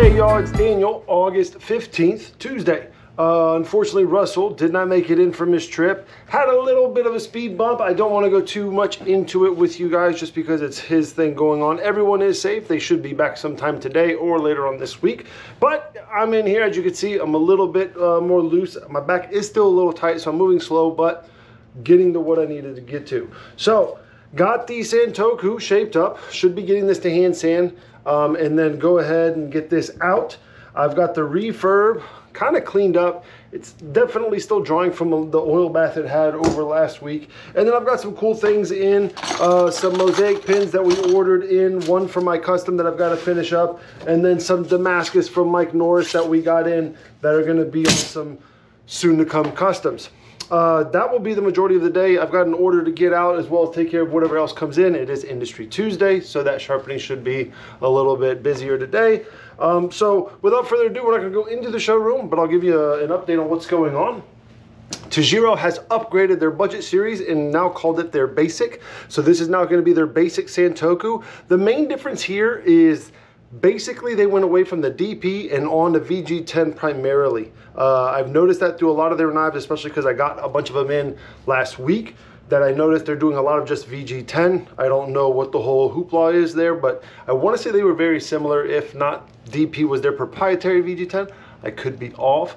Hey y'all, it's Daniel, August 15th, Tuesday. Unfortunately, Russell did not make it in from his trip. Had a little bit of a speed bump. I don't want to go too much into it with you guys just because it's his thing going on. Everyone is safe. They should be back sometime today or later on this week. But I'm in here, as you can see, I'm a little bit more loose. My back is still a little tight, so I'm moving slow, but getting to what I needed to get to. So, got the Santoku shaped up. Should be getting this to hand sand. And then go ahead and get this out. I've got the refurb kind of cleaned up. It's definitely still drawing from the oil bath it had over last week. And then I've got some cool things in, some mosaic pins that we ordered in, one for my custom that I've got to finish up, and then some Damascus from Mike Norris that we got in that are going to be on some soon to come customs. That will be the majority of the day. I've got an order to get out as well as take care of whatever else comes in. It is Industry Tuesday, so that sharpening should be a little bit busier today. So without further ado, we're not going to go into the showroom, but I'll give you an update on what's going on. Tajiro has upgraded their budget series and now called it their basic. So this is now going to be their basic Santoku. The main difference here is basically they went away from the DP and on to VG10 primarily. I've noticed that through a lot of their knives, especially because I got a bunch of them in last week, that I noticed they're doing a lot of just VG10. I don't know what the whole hoopla is there, but I want to say they were very similar. If not, DP was their proprietary VG10. I could be off.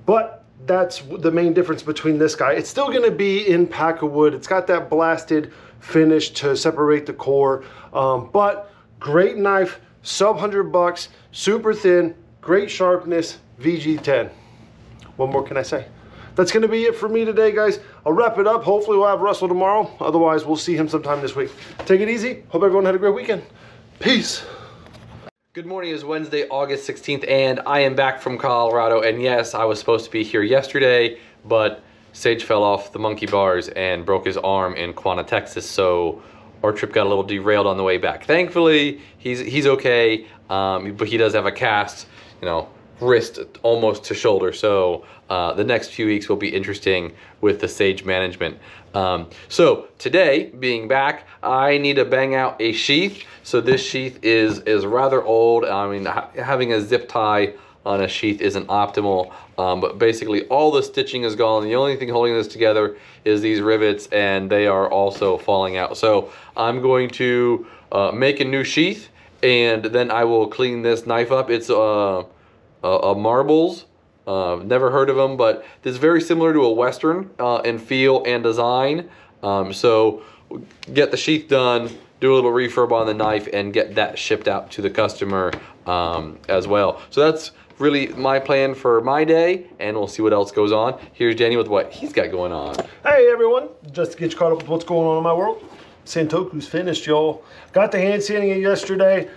But that's the main difference between this guy. It's still going to be in pack of wood. It's got that blasted finish to separate the core, but great knife, sub $100, super thin, great sharpness, VG10. What more can I say? That's going to be it for me today, guys. I'll wrap it up. Hopefully we'll have Russell tomorrow. Otherwise, we'll see him sometime this week. Take it easy. Hope everyone had a great weekend. Peace. Good morning. It's Wednesday, August 16th, and I am back from Colorado. And yes, I was supposed to be here yesterday, but Sage fell off the monkey bars and broke his arm in Quanah, Texas. So our trip got a little derailed on the way back. Thankfully, he's okay, but he does have a cast, wrist almost to shoulder. So the next few weeks will be interesting with the Sage management. So today, being back, I need to bang out a sheath. So this sheath is rather old. I mean, having a zip tie on a sheath isn't optimal, but basically all the stitching is gone. The only thing holding this together is these rivets, and they are also falling out. So I'm going to make a new sheath, and then I will clean this knife up. It's a Marbles. Never heard of them, but it's very similar to a Western in feel and design. So get the sheath done, do a little refurb on the knife, and get that shipped out to the customer as well. So that's really my plan for my day, and we'll see what else goes on. Here's Danny with what he's got going on. Hey everyone, just to get you caught up with what's going on in my world. Santoku's finished, y'all. Got the hand sanding it yesterday.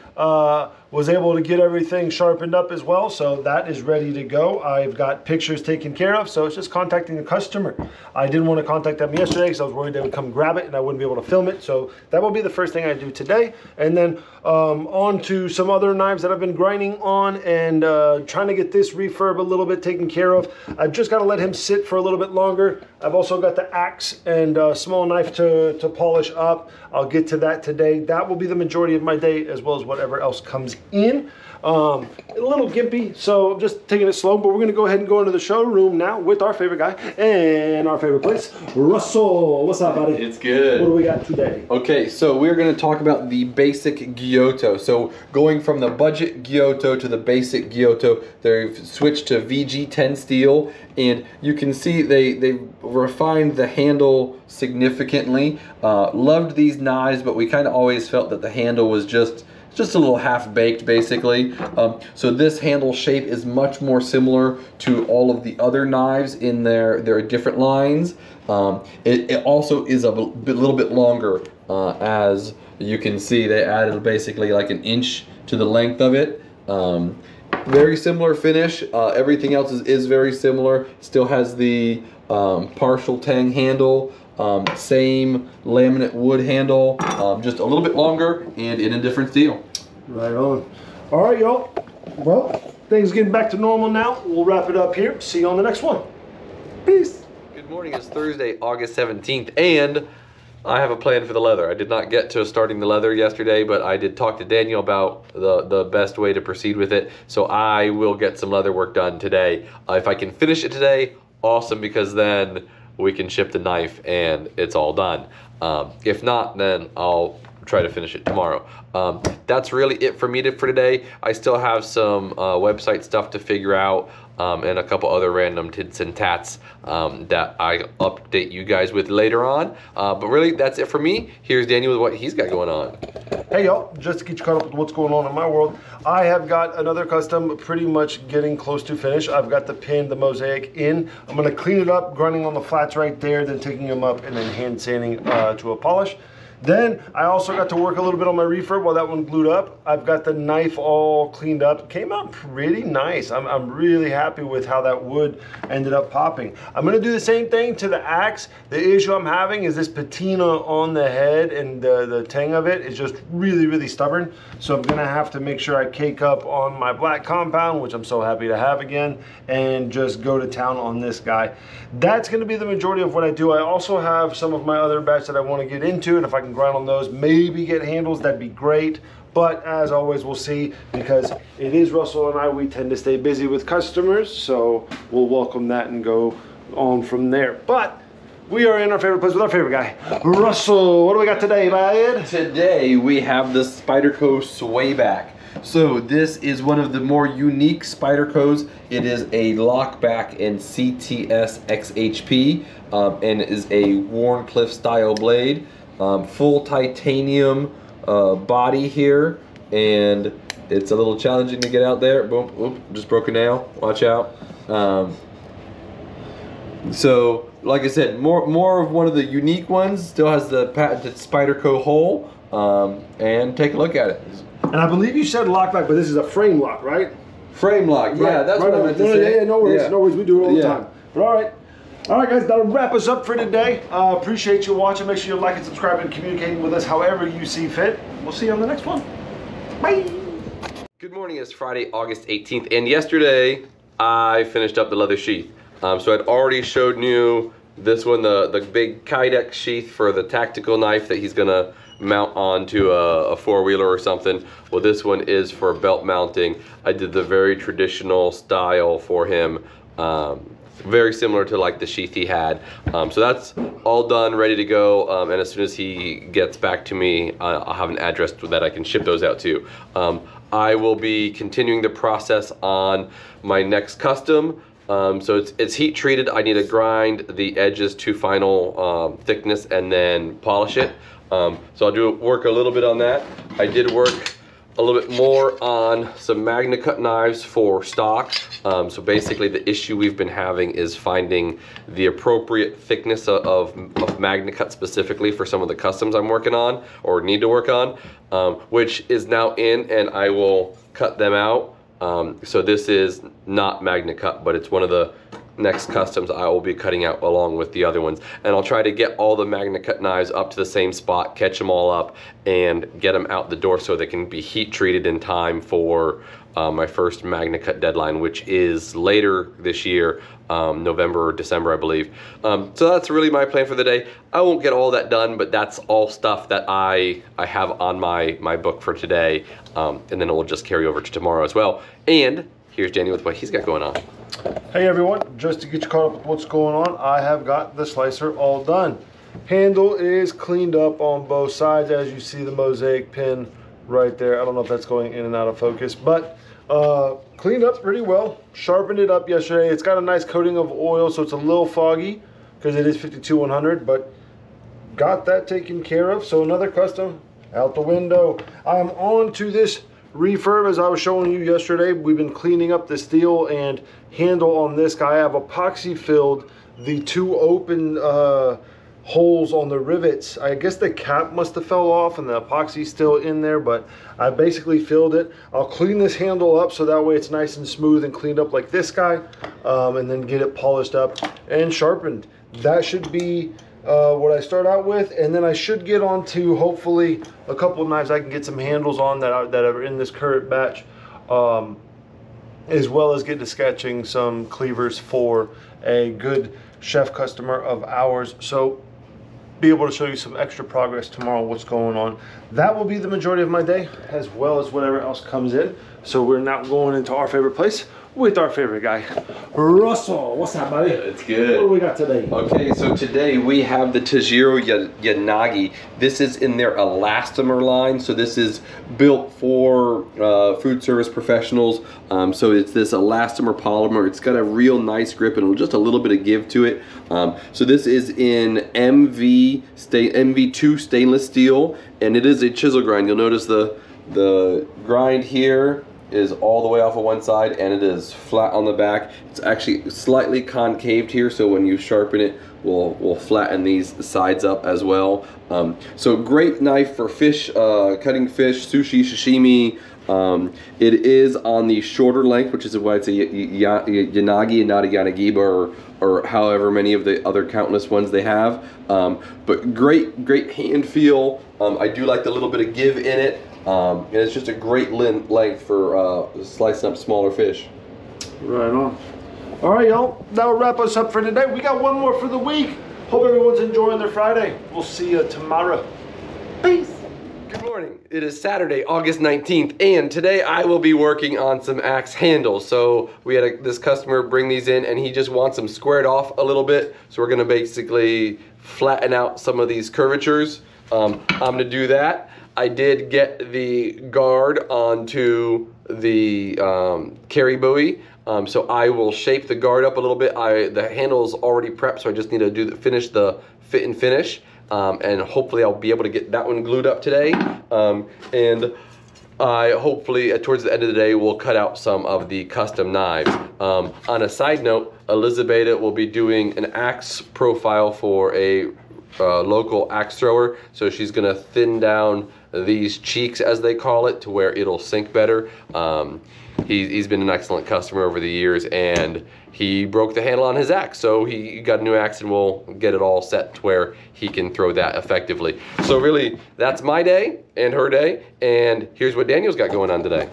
Was able to get everything sharpened up as well, so that is ready to go. I've got pictures taken care of, so it's just contacting the customer. I didn't want to contact them yesterday because I was worried they would come grab it and I wouldn't be able to film it, so that will be the first thing I do today. And then on to some other knives that I've been grinding on and trying to get this refurb a little bit taken care of. I've just got to let him sit for a little bit longer. I've also got the axe and small knife to polish up. I'll get to that today. That will be the majority of my day, as well as whatever else comes in. A little gimpy, so I'm just taking it slow, but we're going to go ahead and go into the showroom now with our favorite guy and our favorite place, Russell. What's up, buddy? It's good. What do we got today? Okay, so we're going to talk about the basic Gyuto. So going from the budget Gyuto to the basic Gyuto, they've switched to VG10 steel, and you can see they've refined the handle significantly. Loved these knives, but we kind of always felt that the handle was just a little half-baked, basically. So this handle shape is much more similar to all of the other knives in their different lines. It also is a little bit longer, as you can see. They added basically like an inch to the length of it. Very similar finish. Everything else is very similar. Still has the partial tang handle. Same laminate wood handle, just a little bit longer and in a different steel. Right on. All right, y'all. Well, things getting back to normal now. We'll wrap it up here. See you on the next one. Peace. Good morning. It's Thursday, August 17th, and I have a plan for the leather. I did not get to starting the leather yesterday, but I did talk to Daniel about the best way to proceed with it. So I will get some leather work done today. If I can finish it today, awesome, because then we can ship the knife and it's all done. If not, then I'll try to finish it tomorrow. That's really it for me for today. I still have some website stuff to figure out, and a couple other random tits and tats that I update you guys with later on. But really, that's it for me. Here's Daniel with what he's got going on. Hey y'all, just to get you caught up with what's going on in my world, I have got another custom pretty much getting close to finish. I've got the pin, the mosaic in. I'm gonna clean it up, grinding on the flats right there, then taking them up and then hand sanding to a polish. Then I also got to work a little bit on my refurb while that one glued up. I've got the knife all cleaned up. Came out pretty nice. I'm really happy with how that wood ended up popping. I'm gonna do the same thing to the axe. The issue I'm having is this patina on the head, and the tang of it is just really, really stubborn. So I'm gonna have to make sure I cake up on my black compound, which I'm so happy to have again, and just go to town on this guy. That's gonna be the majority of what I do. I also have some of my other batch that I wanna get into, and if I can grind on those, maybe get handles, that'd be great. But as always, we'll see, because it is Russell and I, we tend to stay busy with customers, so we'll welcome that and go on from there. But we are in our favorite place with our favorite guy, Russell. What do we got today, bud? Today we have the Spyderco Swayback. So this is one of the more unique Spydercos. It is a lockback in CTS XHP, and is a Warncliffe style blade. Full titanium body here, and it's a little challenging to get out there. Boom, oop, just broke a nail, watch out. So like I said, more of one of the unique ones. Still has the patented Spyderco hole, and take a look at it. And I believe you said lockback, but this is a frame lock, right? Frame lock, yeah, that's right, what I meant to say. Yeah, no worries, Yeah. no worries, we do it all the Yeah. time. But all right guys, that'll wrap us up for today. Appreciate you watching. Make sure you like and subscribe and communicating with us however you see fit. We'll see you on the next one. Bye. Good morning, it's Friday, August 18th, and yesterday I finished up the leather sheath. So I'd already showed you this one, the big Kydex sheath for the tactical knife that he's gonna mount onto a four-wheeler or something. Well, this one is for belt mounting. I did the very traditional style for him, very similar to like the sheath he had. So that's all done, ready to go, and as soon as he gets back to me, I'll have an address that I can ship those out to. I will be continuing the process on my next custom. So it's heat treated. I need to grind the edges to final thickness and then polish it. So I'll work a little bit on that. I did work a little bit more on some Magna Cut knives for stock. So basically the issue we've been having is finding the appropriate thickness of Magna Cut specifically for some of the customs I'm working on or need to work on, which is now in, and I will cut them out. So this is not Magna Cut, but it's one of the next customs I will be cutting out along with the other ones. And I'll try to get all the Magna Cut knives up to the same spot, catch them all up, and get them out the door so they can be heat treated in time for my first Magna Cut deadline, which is later this year, November or December, I believe. So that's really my plan for the day. I won't get all that done, but that's all stuff that I have on my book for today, and then it will just carry over to tomorrow as well. And here's Daniel with what he's got going on. Hey everyone, just to get you caught up with what's going on, I have got the slicer all done. Handle is cleaned up on both sides, as you see the mosaic pin right there. I don't know if that's going in and out of focus, but cleaned up pretty well. Sharpened it up yesterday. It's got a nice coating of oil, so it's a little foggy because it is 52-100, but got that taken care of. So another custom out the window. I am on to this refurb as I was showing you yesterday. We've been cleaning up the steel and handle on this guy. I have epoxy filled the two open holes on the rivets. I guess the cap must have fell off and the epoxy's still in there, but I basically filled it. I'll clean this handle up so that way it's nice and smooth and cleaned up like this guy, and then get it polished up and sharpened. That should be what I start out with, and then I should get on to hopefully a couple of knives I can get some handles on that are in this current batch, as well as get to sketching some cleavers for a good chef customer of ours. So be able to show you some extra progress tomorrow, what's going on. That will be the majority of my day, as well as whatever else comes in. So we're now going into our favorite place with our favorite guy, Russell. What's up, buddy? It's good. What do we got today? Okay, so today we have the Tajiro Yanagi. This is in their elastomer line. So this is built for food service professionals. So it's this elastomer polymer. It's got a real nice grip and just a little bit of give to it. So this is in MV2 stainless steel, and it is a chisel grind. You'll notice the grind here is all the way off of one side, and it is flat on the back. It's actually slightly concaved here, so when you sharpen it, we'll flatten these sides up as well. So great knife for fish, cutting fish, sushi, sashimi. It is on the shorter length, which is why it's a Yanagi and not a Yanagiba or however many of the other countless ones they have. But great hand feel. I do like the little bit of give in it. And it's just a great length for slicing up smaller fish. Right on. All right, y'all. That'll wrap us up for today. We got one more for the week. Hope everyone's enjoying their Friday. We'll see you tomorrow. Peace. Good morning. It is Saturday, August 19th, and today I will be working on some axe handles. So we had this customer bring these in, and he just wants them squared off a little bit. So we're going to basically flatten out some of these curvatures. I'm going to do that. I did get the guard onto the carry buoy, so I will shape the guard up a little bit. The handle is already prepped, so I just need to finish the fit and finish, and hopefully I'll be able to get that one glued up today. And I hopefully towards the end of the day will cut out some of the custom knives. On a side note, Elizabeth will be doing an axe profile for a local axe thrower, so she's gonna thin down these cheeks, as they call it, to where it'll sink better. He's been an excellent customer over the years, and he broke the handle on his axe, so he got a new axe, and we'll get it all set to where he can throw that effectively. So really, that's my day and her day, and here's what Daniel's got going on today.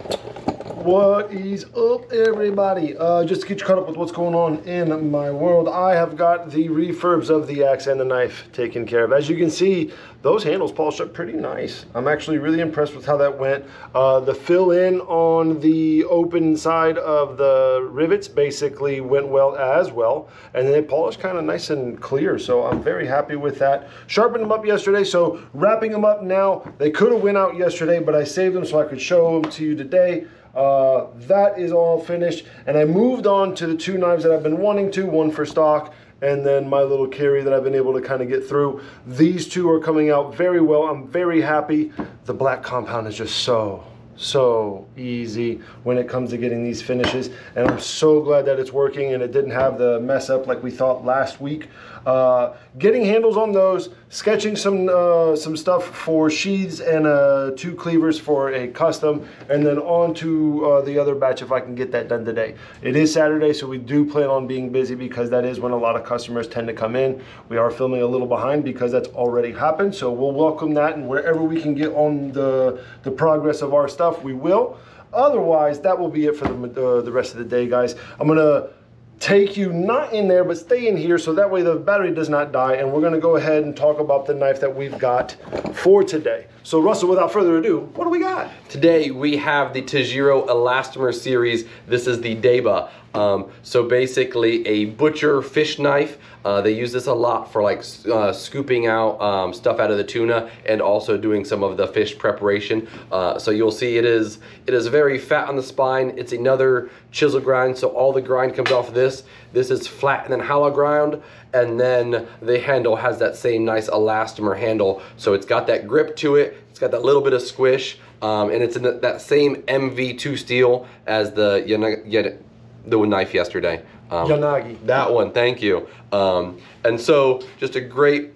What is up, everybody? Just to get you caught up with what's going on in my world, I have got the refurbs of the axe and the knife taken care of. As you can see, those handles polished up pretty nice. I'm actually really impressed with how that went. The fill-in on the open side of the rivets basically went well as well, and then it polished kind of nice and clear, so I'm very happy with that. Sharpened them up yesterday, so wrapping them up now. They could have went out yesterday, but I saved them so I could show them to you today. That is all finished, and I moved on to the two knives that I've been wanting to, one for stock and then my little carry that I've been able to kind of get through. These two are coming out very well. I'm very happy. The black compound is just so easy when it comes to getting these finishes, and I'm so glad that it's working and it didn't have the mess up like we thought last week. Getting handles on those, sketching some stuff for sheaths and 2 cleavers for a custom, and then on to the other batch if I can get that done today. It is Saturday, so we do plan on being busy because that is when a lot of customers tend to come in. We are filming a little behind because that's already happened, so we'll welcome that, and wherever we can get on the progress of our stuff, we will. Otherwise, that will be it for the rest of the day, guys. I'm gonna take you not in there, but stay in here so that way the battery does not die, and we're gonna go ahead and talk about the knife that we've got for today. So Russell, without further ado, what do we got? Today we have the Tajiro Elastomer series. This is the Deba. So basically a butcher fish knife. They use this a lot for like scooping out stuff out of the tuna and also doing some of the fish preparation. So you'll see it is very fat on the spine. It's another chisel grind, so all the grind comes off of this. This is flat and then hollow ground, and then the handle has that same nice elastomer handle. So it's got that grip to it. It's got that little bit of squish, and it's in that same MV2 steel as the knife yesterday. Yanagi. That one, thank you. And so just a great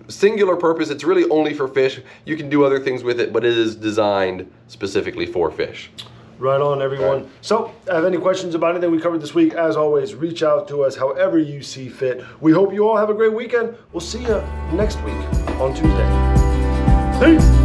singular purpose. It's really only for fish. You can do other things with it, but it is designed specifically for fish. Right on, everyone. Right. So, have any questions about anything we covered this week? As always, reach out to us however you see fit. We hope you all have a great weekend. We'll see you next week on Tuesday. Peace.